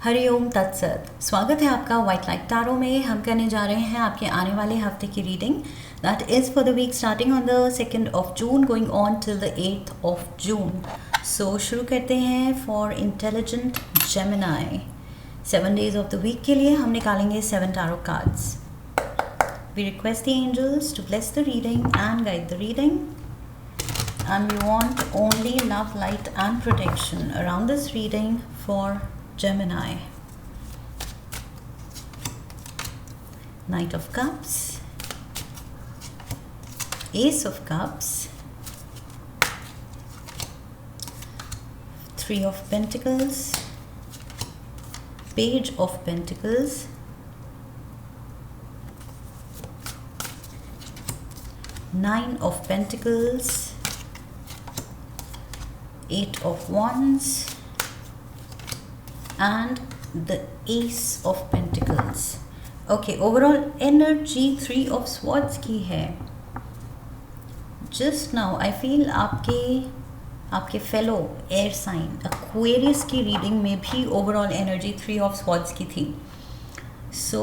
हरिओम तत्सत। स्वागत है आपका वाइट लाइट टैरो में। हम करने जा रहे हैं आपके आने वाले हफ्ते की reading that is for the week starting on the 2nd of June going on till the 8th of June। So शुरू करते हैं for intelligent Gemini 7 days of the week के लिए हम निकालेंगे 7 tarot cards. We request the angels to bless the reading and guide the reading and we want only love, light and protection around this reading for Gemini. Knight of Cups, Ace of Cups, 3 of Pentacles, Page of Pentacles, Nine of Pentacles, 8 of Wands and the Ace of Pentacles. Okay, overall energy 3 of Swords की है। Just now I feel आपके fellow air sign Aquarius की reading में भी overall energy 3 of Swords की थी। सो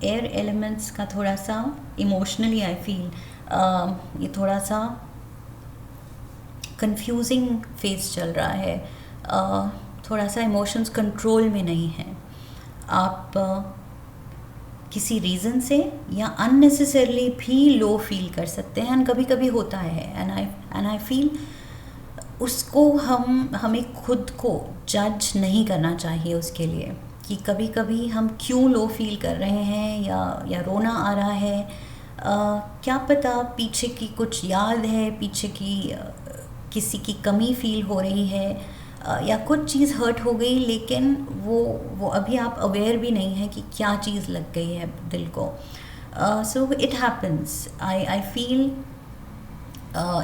air elements का थोड़ा सा इमोशनली आई फील ये थोड़ा सा कंफ्यूजिंग फेज चल रहा है। थोड़ा सा इमोशंस कंट्रोल में नहीं है। आप किसी रीज़न से या अननेसेसरली भी लो फील कर सकते हैं एंड कभी कभी होता है एंड आई फील उसको हमें खुद को जज नहीं करना चाहिए उसके लिए कि कभी कभी हम क्यों लो फील कर रहे हैं या रोना आ रहा है। क्या पता पीछे की कुछ याद है, पीछे की किसी की कमी फील हो रही है या कुछ चीज़ हर्ट हो गई, लेकिन वो अभी आप अवेयर भी नहीं है कि क्या चीज़ लग गई है दिल को। So it happens. I feel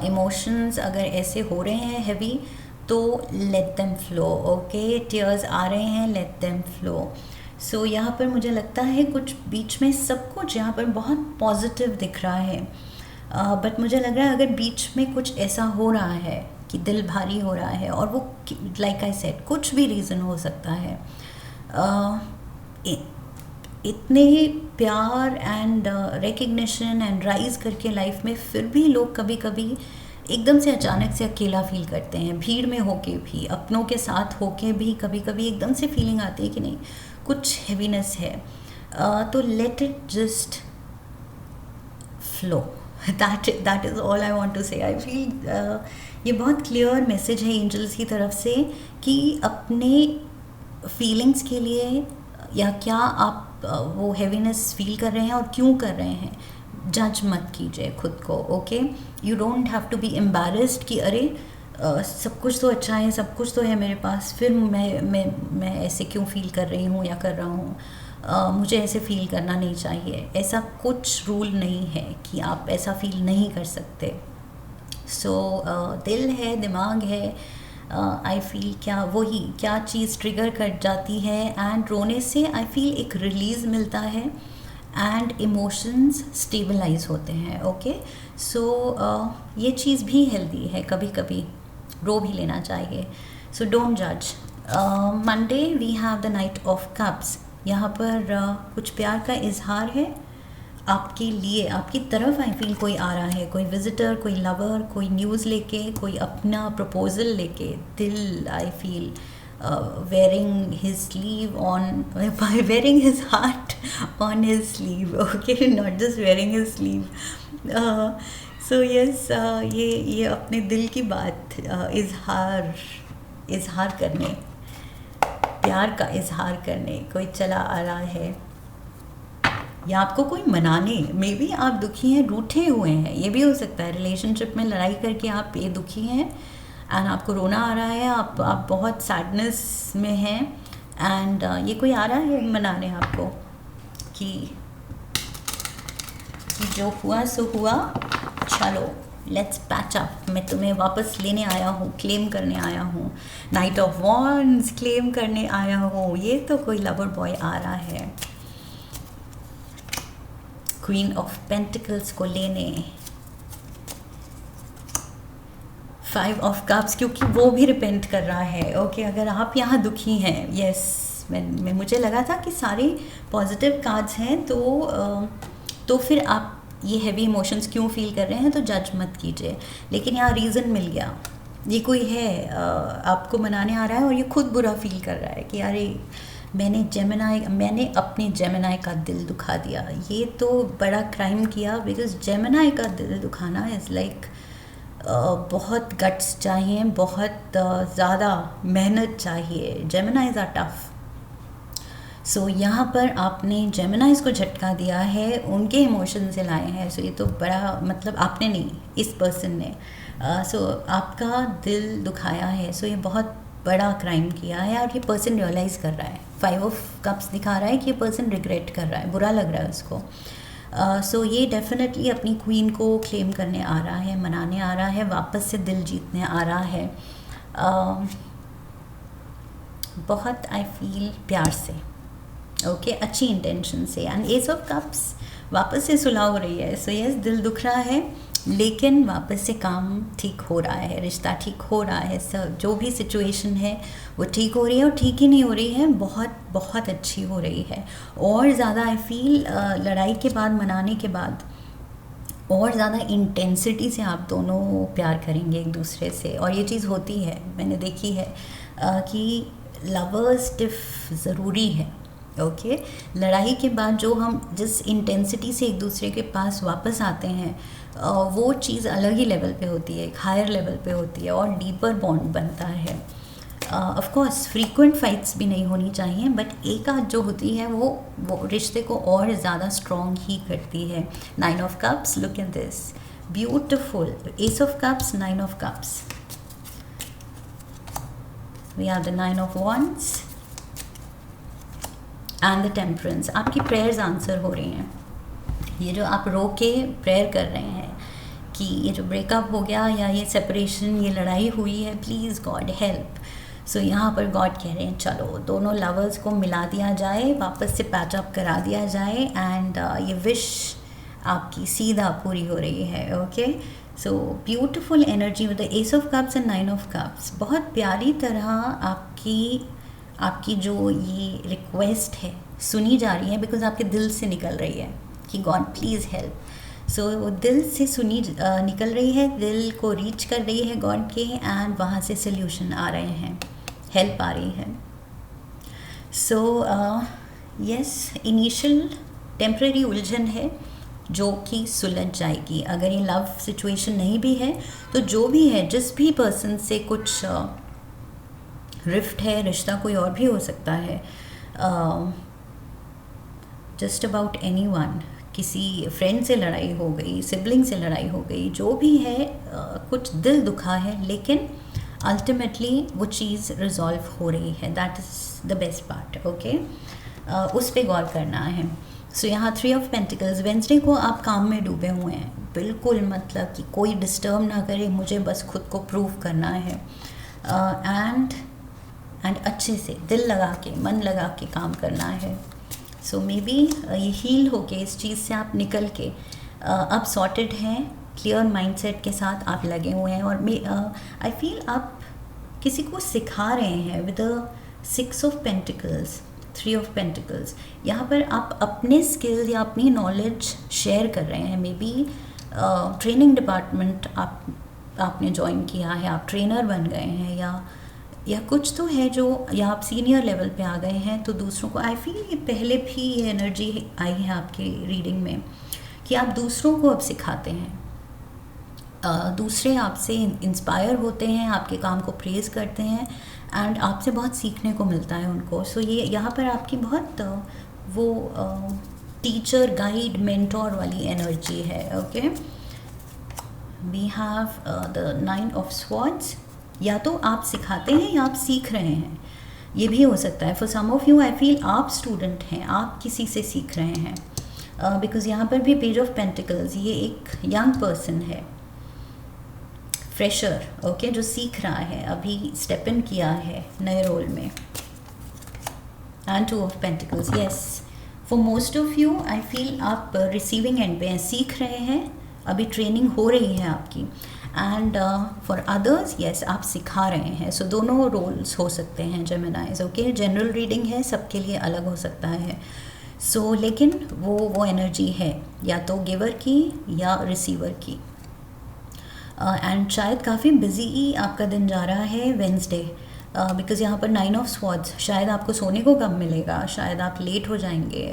emotions अगर ऐसे हो रहे हैं हैवी तो let them flow. Okay, tears आ रहे हैं, लेट देम फ्लो। सो यहाँ पर मुझे लगता है कुछ बीच में सब कुछ यहाँ पर बहुत पॉजिटिव दिख रहा है, बट मुझे लग रहा है अगर बीच में कुछ ऐसा हो रहा है कि दिल भारी हो रहा है और वो लाइक आई सेड कुछ भी रीज़न हो सकता है। इतने प्यार एंड रिकग्निशन एंड राइज करके लाइफ में फिर भी लोग कभी कभी एकदम से अचानक से अकेला फील करते हैं। भीड़ में होके भी, अपनों के साथ होके भी कभी कभी एकदम से फीलिंग आती है कि नहीं कुछ हैवीनेस है। तो let it just flow. that is all I want to say. I feel ये बहुत क्लियर मैसेज है एंजल्स की तरफ से कि अपने फीलिंग्स के लिए या क्या आप वो हैवीनेस फील कर रहे हैं और क्यों कर रहे हैं, जज मत कीजिए खुद को। Okay, you don't have to be embarrassed कि अरे सब कुछ तो अच्छा है, सब कुछ तो है मेरे पास, फिर मैं ऐसे क्यों फील कर रही हूँ या कर रहा हूँ। मुझे ऐसे फील करना नहीं चाहिए। ऐसा कुछ रूल नहीं है कि आप ऐसा फील नहीं कर सकते। सो दिल है, दिमाग है, आई फील क्या चीज़ ट्रिगर कर जाती है एंड रोने से आई फील एक रिलीज़ मिलता है एंड इमोशंस स्टेबलाइज होते हैं। ओके, सो ये चीज़ भी हेल्दी है, कभी कभी रो भी लेना चाहिए। सो डोंट जज। Monday we have the knight of cups. यहाँ पर कुछ प्यार का इजहार है आपके लिए, आपकी तरफ आई फील कोई आ रहा है, कोई विजिटर, कोई लवर, कोई न्यूज़ लेके, कोई अपना प्रपोजल लेके। दिल I feel wearing his sleeve on by wearing his heart on his sleeve. Okay, not just wearing his sleeve. So yes, ये अपने दिल की बात इजहार करने, प्यार का इजहार करने कोई चला आ रहा है या आपको कोई मनाने। मे बी आप दुखी हैं, रूठे हुए हैं, ये भी हो सकता है। रिलेशनशिप में लड़ाई करके आप ये दुखी हैं एंड आपको रोना आ रहा है, आप बहुत सैडनेस में हैं एंड ये कोई आ रहा है मनाने आपको कि जो हुआ सो हुआ, चलो लेट्स पैच अप, मैं तुम्हें वापस लेने आया हूँ, क्लेम करने आया हूँ। नाइट ऑफ वॉन्ड्स क्लेम करने आया हूँ। ये तो कोई लवर बॉय आ रहा है क्वीन ऑफ पेंटिकल्स को लेने। 5 ऑफ कप्स, क्योंकि वो भी रिपेंट कर रहा है। ओके, अगर आप यहाँ दुखी हैं, यस मैं मुझे लगा था कि सारे पॉजिटिव कार्ड्स हैं, तो फिर आप ये हैवी इमोशंस क्यों फील कर रहे हैं, तो जज मत कीजिए। लेकिन यहाँ रीज़न मिल गया, ये कोई है आपको मनाने आ रहा है और ये खुद बुरा फील कर रहा है कि अरे मैंने अपने जेमिनाई का दिल दुखा दिया। ये तो बड़ा क्राइम किया, बिकॉज जेमिनाई का दिल दुखाना इज़ लाइक बहुत गट्स चाहिए, बहुत ज़्यादा मेहनत चाहिए। जेमिनाइज आर टफ। सो यहाँ पर आपने जेमिनाइज को झटका दिया है, उनके इमोशन से लाए हैं। सो ये तो बड़ा, मतलब आपने नहीं, इस पर्सन ने आपका दिल दुखाया है। सो ये बहुत बड़ा क्राइम किया है और ये पर्सन रियलाइज़ कर रहा है। 5 ऑफ कप्स दिखा रहा है कि ये पर्सन रिग्रेट कर रहा है, बुरा लग रहा है उसको। सो ये डेफिनेटली अपनी क्वीन को क्लेम करने आ रहा है, मनाने आ रहा है, वापस से दिल जीतने आ रहा है, बहुत आई फील प्यार से, ओके, अच्छी इंटेंशन से। एंड एस ऑफ कप्स वापस से सुलह हो रही है। सो यस, दिल दुख रहा है लेकिन वापस से काम ठीक हो रहा है, रिश्ता ठीक हो रहा है, सब जो भी सिचुएशन है वो ठीक हो रही है। और ठीक ही नहीं हो रही है, बहुत बहुत अच्छी हो रही है। और ज़्यादा आई फील लड़ाई के बाद, मनाने के बाद और ज़्यादा इंटेंसिटी से आप दोनों प्यार करेंगे एक दूसरे से। और ये चीज़ होती है, मैंने देखी है कि लवर्स टिफ ज़रूरी है, ओके। लड़ाई के बाद जो हम जिस इंटेंसिटी से एक दूसरे के पास वापस आते हैं, वो चीज़ अलग ही लेवल पे होती है, एक हायर लेवल पे होती है और डीपर बॉन्ड बनता है। ऑफ कोर्स फ्रीक्वेंट फाइट्स भी नहीं होनी चाहिए, बट एक आध जो होती है वो रिश्ते को और ज़्यादा स्ट्रॉन्ग ही करती है। 9 of cups, look at this, beautiful. Ace of cups, 9 of cups, we have the 9 of wands and the temperance. आपकी प्रेयर्स आंसर हो रही हैं। ये जो आप रो के प्रेयर कर रहे हैं कि ये जो ब्रेकअप हो गया या ये सेपरेशन, ये लड़ाई हुई है, प्लीज़ गॉड हेल्प। सो यहाँ पर गॉड कह रहे हैं चलो दोनों लवर्स को मिला दिया जाए, वापस से पैचअप करा दिया जाए। एंड ये विश आपकी सीधा पूरी हो रही है, okay. So beautiful energy with the S of cups and 9 of cups. बहुत प्यारी तरह आपकी जो ये रिक्वेस्ट है सुनी जा रही है, बिकॉज आपके दिल से निकल रही है कि गॉड प्लीज़ हेल्प। सो वो दिल से निकल रही है, दिल को रीच कर रही है गॉड के, एंड वहाँ से सल्यूशन आ रहे हैं, हेल्प आ रही है। सो यस, इनिशियल टेम्परेरी उलझन है जो कि सुलझ जाएगी। अगर ये लव सिचुएशन नहीं भी है तो जो भी है, जिस भी पर्सन से कुछ रिफ्ट है, रिश्ता कोई और भी हो सकता है, जस्ट अबाउट एनी वन, किसी फ्रेंड से लड़ाई हो गई, सिबलिंग से लड़ाई हो गई, जो भी है, कुछ दिल दुखा है, लेकिन अल्टीमेटली वो चीज़ रिजॉल्व हो रही है। That is the best part, okay. उस पे गौर करना है। सो यहाँ 3 ऑफ पेंटिकल्स, वेंसडे को आप काम में डूबे हुए हैं, बिल्कुल, मतलब कि कोई डिस्टर्ब ना करे, मुझे बस खुद को प्रूव करना है, एंड अच्छे से दिल लगा के, मन लगा के काम करना है। सो मे बी ये हील होके इस चीज़ से आप निकल के अब सॉर्टेड हैं, क्लियर माइंडसेट के साथ आप लगे हुए हैं। और आई फील आप किसी को सिखा रहे हैं with 6 of pentacles, 3 of pentacles. यहाँ पर आप अपने स्किल्स या अपनी नॉलेज शेयर कर रहे हैं। मे बी ट्रेनिंग डिपार्टमेंट आपने ज्वाइन किया है, आप ट्रेनर बन गए हैं, या कुछ तो है जो, या आप सीनियर लेवल पे आ गए हैं, तो दूसरों को, आई फील ये पहले भी ये एनर्जी आई है आपकी रीडिंग में कि आप दूसरों को अब सिखाते हैं, दूसरे आपसे इंस्पायर होते हैं, आपके काम को प्रेज़ करते हैं, एंड आपसे बहुत सीखने को मिलता है उनको। सो ये यहाँ पर आपकी बहुत वो टीचर, गाइड, मेंटोर वाली एनर्जी है, okay. We have the 9 of swords. या तो आप सिखाते हैं या आप सीख रहे हैं, ये भी हो सकता है। For some of you I feel आप स्टूडेंट हैं, आप किसी से सीख रहे हैं, बिकॉज यहाँ पर भी पेज ऑफ पेंटिकल्स, ये एक यंग पर्सन है, फ्रेशर, ओके, जो सीख रहा है, अभी स्टेप इन किया है नए रोल में। And 2 of pentacles, yes, for most of you I feel आप रिसीविंग एंड पे हैं, सीख रहे हैं, अभी ट्रेनिंग हो रही है आपकी। एंड फॉर अदर्स यस आप सिखा रहे हैं. सो दोनों रोल्स हो सकते हैं जेमिनाइज. ओके, जनरल रीडिंग है, सबके लिए अलग हो सकता है. सो लेकिन वो एनर्जी है या तो गिवर की या रिसीवर की. एंड शायद काफ़ी बिजी आपका दिन जा रहा है वेंसडे, बिकॉज़ यहाँ पर 9 ऑफ स्वॉर्ड्स. शायद आपको सोने को कम मिलेगा, शायद आप लेट हो जाएंगे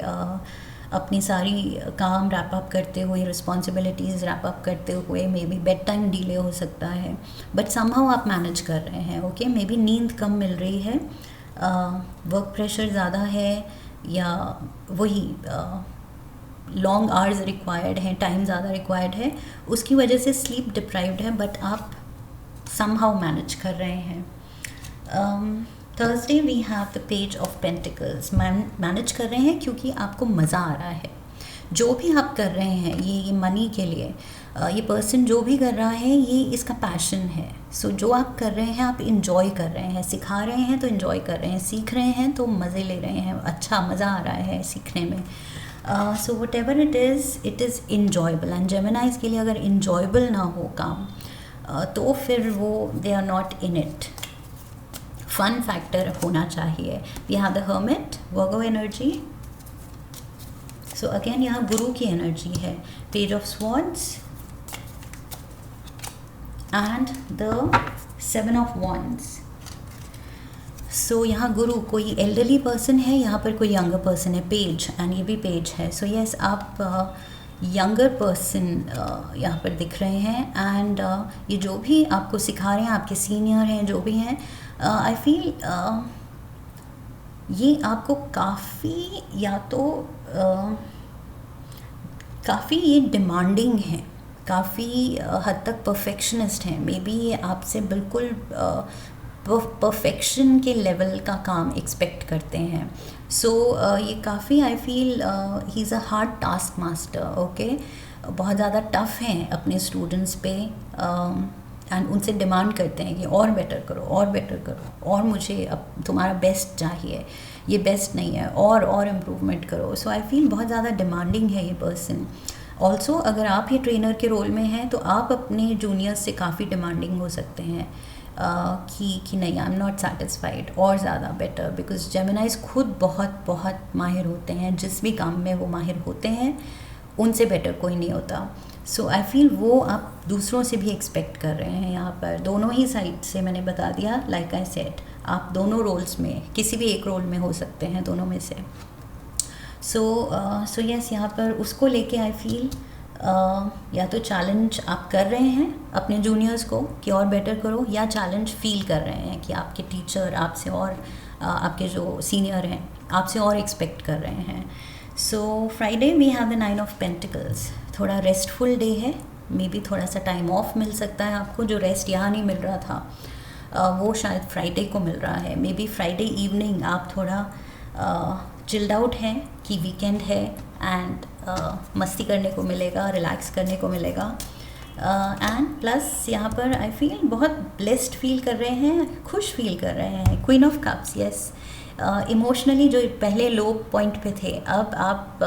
अपनी सारी काम रैप अप करते हुए, रिस्पॉन्सिबिलिटीज़ रैप अप करते हुए. May be bed time delay हो सकता है, बट समहाउ आप मैनेज कर रहे हैं. ओके, मे बी नींद कम मिल रही है, वर्क प्रेशर ज़्यादा है, या वही लॉन्ग आवर्स रिक्वायर्ड हैं, टाइम ज़्यादा रिक्वायर्ड है, उसकी वजह से स्लीप डिप्राइव्ड है, बट आप समहाउ मैनेज कर रहे हैं. Thursday we have the page of pentacles. Manage कर रहे हैं क्योंकि आपको मज़ा आ रहा है जो भी आप कर रहे हैं. ये मनी के लिए ये पर्सन जो भी कर रहा है ये इसका पैशन है. सो जो आप कर रहे हैं आप इंजॉय कर रहे हैं, सिखा रहे हैं तो इंजॉय कर रहे हैं, सीख रहे हैं तो मज़े ले रहे हैं, अच्छा मज़ा आ रहा है सीखने में. So what ever it is enjoyable. And जेमिनाइज के लिए अगर इंजॉयबल ना हो काम तो फिर वो they are not in it. Fun factor होना चाहिए. We have the hermit, Virgo energy. So again यहाँ गुरु की एनर्जी है. Page of swords and the 7 of wands. So यहाँ गुरु कोई एल्डरली पर्सन है, यहाँ पर कोई यंगर पर्सन है, पेज, एंड ये भी पेज है. सो यस आप यंगर पर्सन यहाँ पर दिख रहे हैं. एंड ये जो भी आपको सिखा रहे हैं, आपके सीनियर हैं जो भी हैं, आई फील ये आपको काफ़ी या तो काफ़ी ये डिमांडिंग है, काफ़ी हद तक परफेक्शनिस्ट हैं. मे बी ये आपसे बिल्कुल परफेक्शन के लेवल का काम एक्सपेक्ट करते हैं. सो ये काफ़ी I feel he is a hard task master. Okay, बहुत ज़्यादा टफ हैं अपने स्टूडेंट्स पे, एंड उनसे डिमांड करते हैं कि और बेटर करो, और बेटर करो, और मुझे अब तुम्हारा बेस्ट चाहिए, ये बेस्ट नहीं है, और इम्प्रूवमेंट करो. सो आई फील बहुत ज़्यादा डिमांडिंग है ये पर्सन. ऑल्सो अगर आप ये ट्रेनर के रोल में हैं तो आप अपने जूनियर्स से काफ़ी डिमांडिंग हो सकते हैं कि नहीं, आई एम नॉट सेटिस्फाइड, और ज़्यादा बेटर. बिकॉज जेमिनाइज खुद बहुत बहुत माहिर होते हैं, जिस भी काम में वो माहिर होते हैं उनसे बेटर कोई नहीं होता. सो आई फील वो आप दूसरों से भी एक्सपेक्ट कर रहे हैं. यहाँ पर दोनों ही साइड से मैंने बता दिया, लाइक आई सेड, आप दोनों रोल्स में किसी भी एक रोल में हो सकते हैं, दोनों में से. सो यस, यहाँ पर उसको लेके आई फील या तो चैलेंज आप कर रहे हैं अपने जूनियर्स को कि और बेटर करो, या चैलेंज फील कर रहे हैं कि आपके टीचर आपसे और आपके जो सीनियर हैं आपसे और एक्सपेक्ट कर रहे हैं. So Friday we have the 9 of pentacles. थोड़ा रेस्टफुल डे है, मे बी थोड़ा सा टाइम ऑफ मिल सकता है आपको. जो रेस्ट यहाँ नहीं मिल रहा था वो शायद फ्राइडे को मिल रहा है. मे बी फ्राइडे इवनिंग आप थोड़ा चिल्ड आउट हैं कि वीकेंड है, एंड मस्ती करने को मिलेगा, रिलैक्स करने को मिलेगा. एंड प्लस यहाँ पर आई फील बहुत ब्लेस्ड फील कर रहे हैं, खुश फील कर रहे हैं. Queen of cups, yes, emotionally जो पहले लो पॉइंट पे थे, अब आप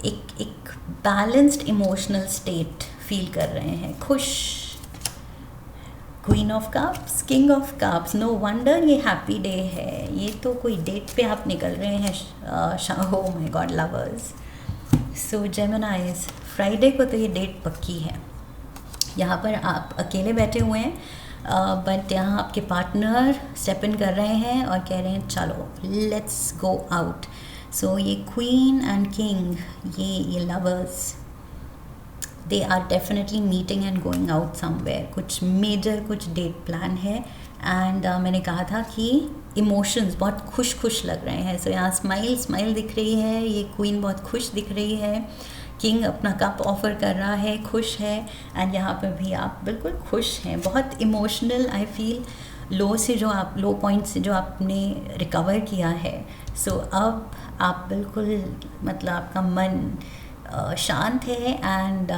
एक बैलेंस्ड इमोशनल स्टेट फील कर रहे हैं, खुश. Queen of cups, king of cups, no wonder ये हैप्पी डे है. ये तो कोई डेट पे आप निकल रहे हैं. Oh my God, lovers. So जेमिनाइज, Friday को तो ये डेट पक्की है. यहाँ पर आप अकेले बैठे हुए हैं, बट यहाँ आपके पार्टनर स्टेप इन कर रहे हैं और कह रहे हैं चलो लेट्स गो आउट. सो ये क्वीन एंड किंग, ये lovers, they are definitely meeting and going out somewhere. कुछ मेजर कुछ डेट प्लान है. एंड मैंने कहा था कि इमोशंस बहुत खुश लग रहे हैं. सो यहाँ स्माइल दिख रही है, ये क्वीन बहुत खुश दिख रही है, किंग अपना कप ऑफर कर रहा है, खुश है. एंड यहाँ पर भी आप बिल्कुल खुश हैं, बहुत emotional. I feel low point से जो आपने रिकवर किया है. सो अब आप बिल्कुल, मतलब आपका मन शांत है, एंड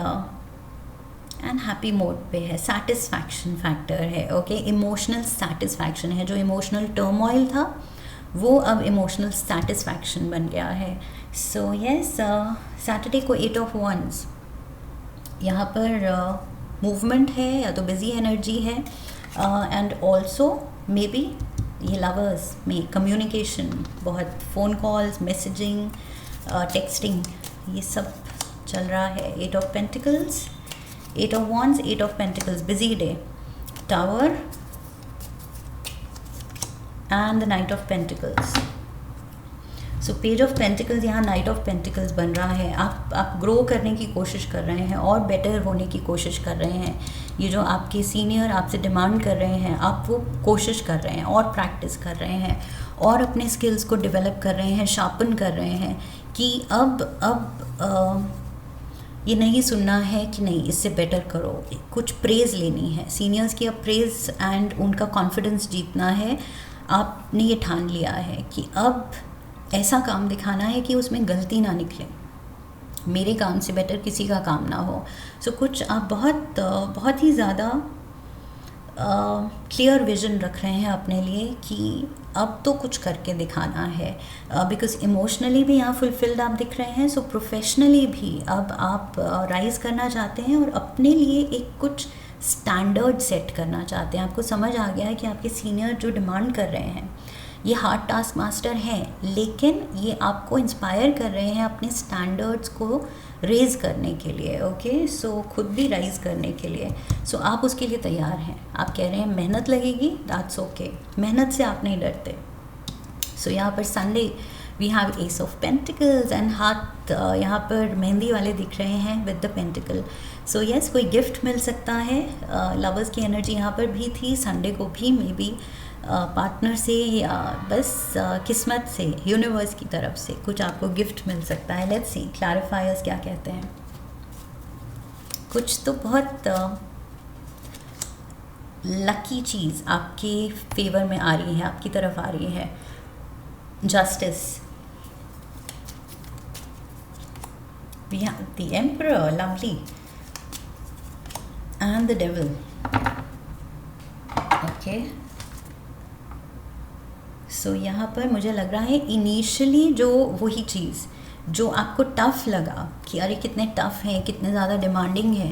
हैप्पी मोड पे है. सेटिस्फैक्शन फैक्टर है. ओके, इमोशनल सेटिस्फैक्शन है. जो इमोशनल टर्मोइल था वो अब इमोशनल सेटिस्फैक्शन बन गया है. सो यस, सैटरडे को 8 ऑफ वंस, यहाँ पर मूवमेंट है या तो बिजी एनर्जी है, एंड ऑल्सो मे बी ये लवर्स में कम्युनिकेशन, बहुत फ़ोन कॉल्स, मैसेजिंग, टेक्सटिंग, ये सब चल रहा है। 8 of pentacles, 8 of wands, 8 of pentacles, busy day, tower and the knight of pentacles. So page of pentacles यहाँ नाइट ऑफ पेंटिकल्स बन रहा है। आप ग्रो करने की कोशिश कर रहे हैं और बेटर होने की कोशिश कर रहे हैं। ये जो आपके सीनियर आपसे डिमांड कर रहे हैं, आप वो कोशिश कर रहे हैं और प्रैक्टिस कर रहे हैं और अपने स्किल्स को डेवलप कर रहे हैं, शार्पन कर रहे हैं कि अब ये नहीं सुनना है कि नहीं इससे बेटर करो, कुछ प्रेज़ लेनी है, सीनियर्स की अब प्रेज़ एंड उनका कॉन्फिडेंस जीतना है। आपने ये ठान लिया है कि अब ऐसा काम दिखाना है कि उसमें गलती ना निकले, मेरे काम से बेटर किसी का काम ना हो। सो कुछ आप बहुत ही ज़्यादा क्लियर विजन रख रहे हैं अपने लिए कि अब तो कुछ करके दिखाना है, बिकॉज इमोशनली भी यहाँ फुलफिल्ड आप दिख रहे हैं। सो प्रोफेशनली भी अब आप राइज़ करना चाहते हैं और अपने लिए एक कुछ स्टैंडर्ड सेट करना चाहते हैं। आपको समझ आ गया है कि आपके सीनियर जो डिमांड कर रहे हैं ये हार्ड टास्क मास्टर हैं, लेकिन ये आपको इंस्पायर कर रहे हैं अपने स्टैंडर्ड्स को रेज़ करने के लिए। ओके, सो खुद भी राइज़ करने के लिए। सो आप उसके लिए तैयार हैं। आप कह रहे हैं मेहनत लगेगी, दैट्स ओके, मेहनत से आप नहीं डरते। सो यहाँ पर Sunday we have ace of pentacles and हाथ यहाँ पर मेहंदी वाले दिख रहे हैं with the pentacle. So yes, कोई गिफ्ट मिल सकता है। लवर्स की एनर्जी यहाँ पर भी थी, संडे को भी मे बी पार्टनर से या बस किस्मत से, यूनिवर्स की तरफ से कुछ आपको गिफ्ट मिल सकता है। लेट्स सी क्लैरिफायर्स क्या कहते हैं। कुछ तो बहुत लकी चीज़ आपके फेवर में आ रही है, आपकी तरफ आ रही है। Justice, we have the emperor, lovely, and the devil. Okay, so यहाँ पर मुझे लग रहा है इनिशियली जो वही चीज़ जो आपको टफ़ लगा कि अरे कितने टफ़ हैं, कितने ज़्यादा डिमांडिंग है,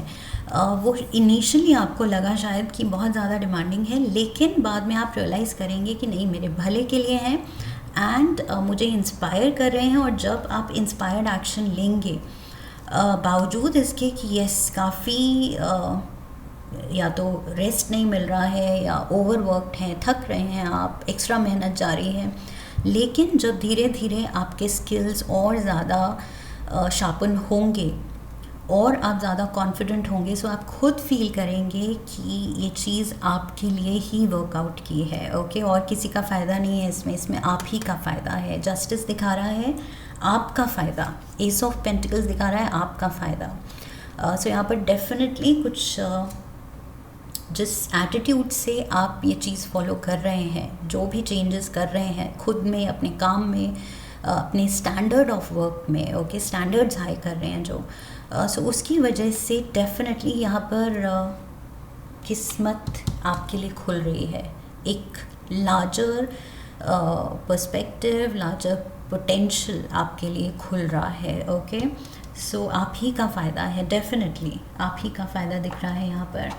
वो इनिशियली आपको लगा शायद कि बहुत ज़्यादा डिमांडिंग है, लेकिन बाद में आप रियलाइज़ करेंगे कि नहीं, मेरे भले के लिए हैं एंड मुझे इंस्पायर कर रहे हैं। और जब आप इंस्पायर्ड एक्शन लेंगे, बावजूद इसके कि यस काफ़ी या तो रेस्ट नहीं मिल रहा है या ओवरवर्कड हैं, थक रहे हैं आप, एक्स्ट्रा मेहनत जारी है, लेकिन जब धीरे धीरे आपके स्किल्स और ज़्यादा शार्पन होंगे और आप ज़्यादा कॉन्फिडेंट होंगे, सो आप खुद फील करेंगे कि ये चीज़ आपके लिए ही वर्कआउट की है। ओके, और किसी का फ़ायदा नहीं है इसमें आप ही का फ़ायदा है। जस्टिस दिखा रहा है आपका फ़ायदा, एस ऑफ पेंटिकल्स दिखा रहा है आपका फ़ायदा। सो यहाँ पर डेफिनेटली कुछ जिस एटीट्यूड से आप ये चीज़ फॉलो कर रहे हैं, जो भी चेंजेस कर रहे हैं खुद में, अपने काम में, अपने स्टैंडर्ड ऑफ वर्क में, ओके, स्टैंडर्ड्स हाई कर रहे हैं जो, सो उसकी वजह से डेफिनेटली यहाँ पर किस्मत आपके लिए खुल रही है। एक लार्जर पर्सपेक्टिव, लार्जर पोटेंशियल आपके लिए खुल रहा है। ओके, सो आप ही का फ़ायदा है, डेफिनेटली आप ही का फ़ायदा दिख रहा है यहाँ पर।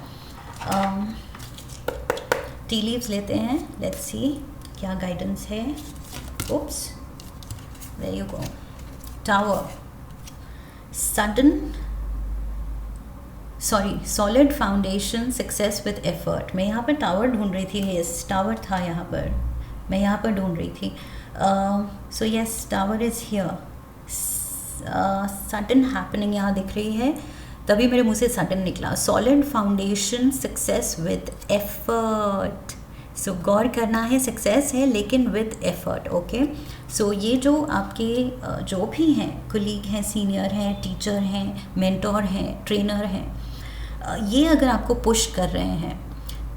टी लीव्स लेते हैं, लेट्स सी क्या गाइडेंस है। Oops, there you go. Tower, solid foundation, success with effort. मैं यहाँ पर टावर ढूंढ रही थी, यस टावर था यहाँ पर, मैं यहाँ पर ढूंढ रही थी। So yes, tower is here. Sudden happening यहाँ दिख रही है, तभी मेरे मुंह से सडन निकला। Solid foundation, success with effort. So गौर करना है, सक्सेस है लेकिन विद एफर्ट। ओके, सो ये जो आपके जो भी हैं, कोलीग हैं, सीनियर हैं, टीचर हैं, मेंटोर हैं, ट्रेनर हैं, ये अगर आपको पुश कर रहे हैं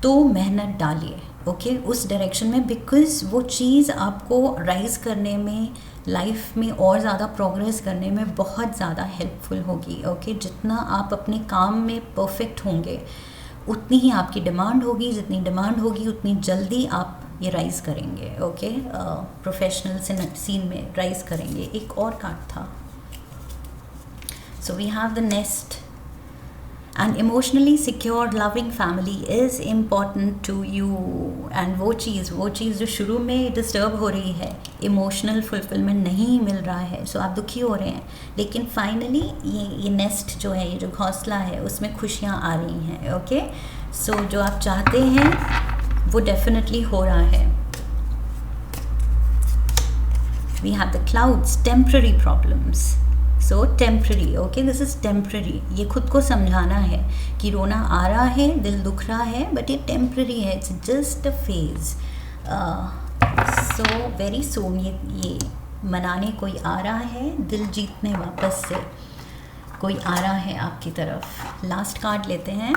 तो मेहनत डालिए। ओके, उस डायरेक्शन में, बिकॉज़ वो चीज़ आपको राइज़ करने में, लाइफ में और ज़्यादा प्रोग्रेस करने में बहुत ज़्यादा हेल्पफुल होगी। ओके, जितना आप अपने काम में परफेक्ट होंगे उतनी ही आपकी डिमांड होगी, जितनी डिमांड होगी उतनी जल्दी आप ये राइज़ करेंगे। ओके, प्रोफेशनल सीन में राइज़ करेंगे। एक और कार्ड था, so we have the nest and emotionally secure loving family is important to you. And वो चीज़ जो शुरू में डिस्टर्ब हो रही है, इमोशनल फुलफिलमेंट नहीं मिल रहा है, सो आप दुखी हो रहे हैं, लेकिन फाइनली ये नेस्ट जो है, ये जो घोंसला है, उसमें खुशियाँ आ रही हैं। ओके, सो जो आप चाहते हैं वो डेफिनेटली हो रहा है। We have the clouds, temporary problems. So temporary, okay, this is temporary. ये खुद को समझाना है कि रोना आ रहा है, दिल दुख रहा है, but ये temporary है, it's just a phase. So very soon ये मनाने कोई आ रहा है, दिल जीतने वापस से कोई आ रहा है आपकी तरफ। लास्ट कार्ड लेते हैं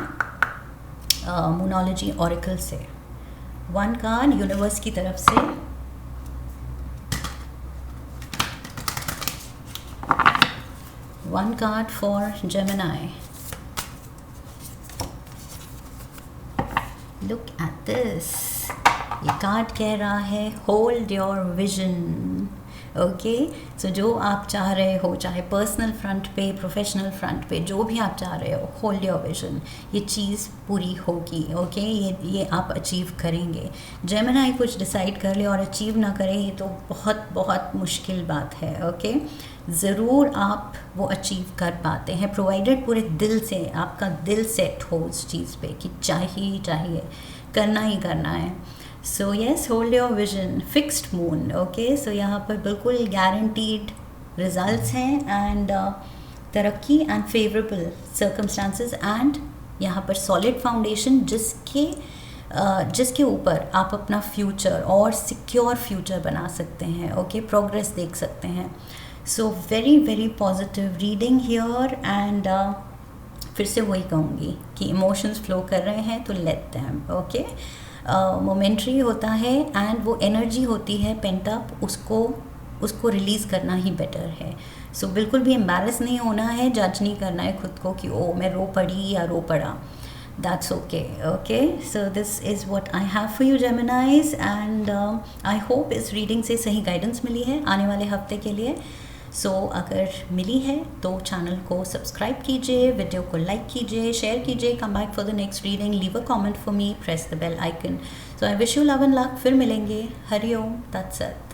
मोनोलॉजी ऑरिकल से। वन कार्ड यूनिवर्स की तरफ से, one card for Gemini. Look at this. ये कार्ड कह रहा है होल्ड योर विजन। ओके, सो जो आप चाह रहे हो, चाहे पर्सनल फ्रंट पे, प्रोफेशनल फ्रंट पे, जो भी आप चाह रहे हो, होल्ड योर विजन। ये चीज़ पूरी होगी। ओके, ये आप अचीव करेंगे। जेमिनाई कुछ डिसाइड कर ले और अचीव ना करे, ये तो बहुत बहुत मुश्किल बात है। ओके, ज़रूर आप वो अचीव कर पाते हैं, प्रोवाइडेड पूरे दिल से आपका दिल सेट हो उस चीज़ पे कि चाहिए, करना ही करना है। So yes, hold your vision. Fixed moon, okay, so यहाँ पर बिल्कुल गारंटीड रिजल्ट्स हैं एंड तरक्की एंड फेवरेबल सर्कमस्टांसेस एंड यहाँ पर सॉलिड फाउंडेशन जिसके ऊपर आप अपना फ्यूचर और सिक्योर फ्यूचर बना सकते हैं। ओके, प्रोग्रेस देख सकते हैं। So very very positive reading here and फिर से वही कहूँगी कि इमोशंस फ्लो कर रहे हैं तो लेट देम। ओके, मोमेंट्री होता है एंड वो एनर्जी होती है पेंट अप, उसको रिलीज़ करना ही बेटर है। सो बिल्कुल भी एम्बैरस नहीं होना है, जज नहीं करना है खुद को कि ओ मैं रो पड़ी या रो पड़ा। That's okay. Okay, so this is what I have for you Geminis and I hope इस रीडिंग से सही गाइडेंस मिली है आने वाले हफ्ते के लिए। सो अगर मिली है तो चैनल को सब्सक्राइब कीजिए, वीडियो को लाइक कीजिए, शेयर कीजिए, come back for the next reading, leave a comment for me, press the bell icon. So I wish you love and luck. फिर मिलेंगे। हरि ओम तत्सत।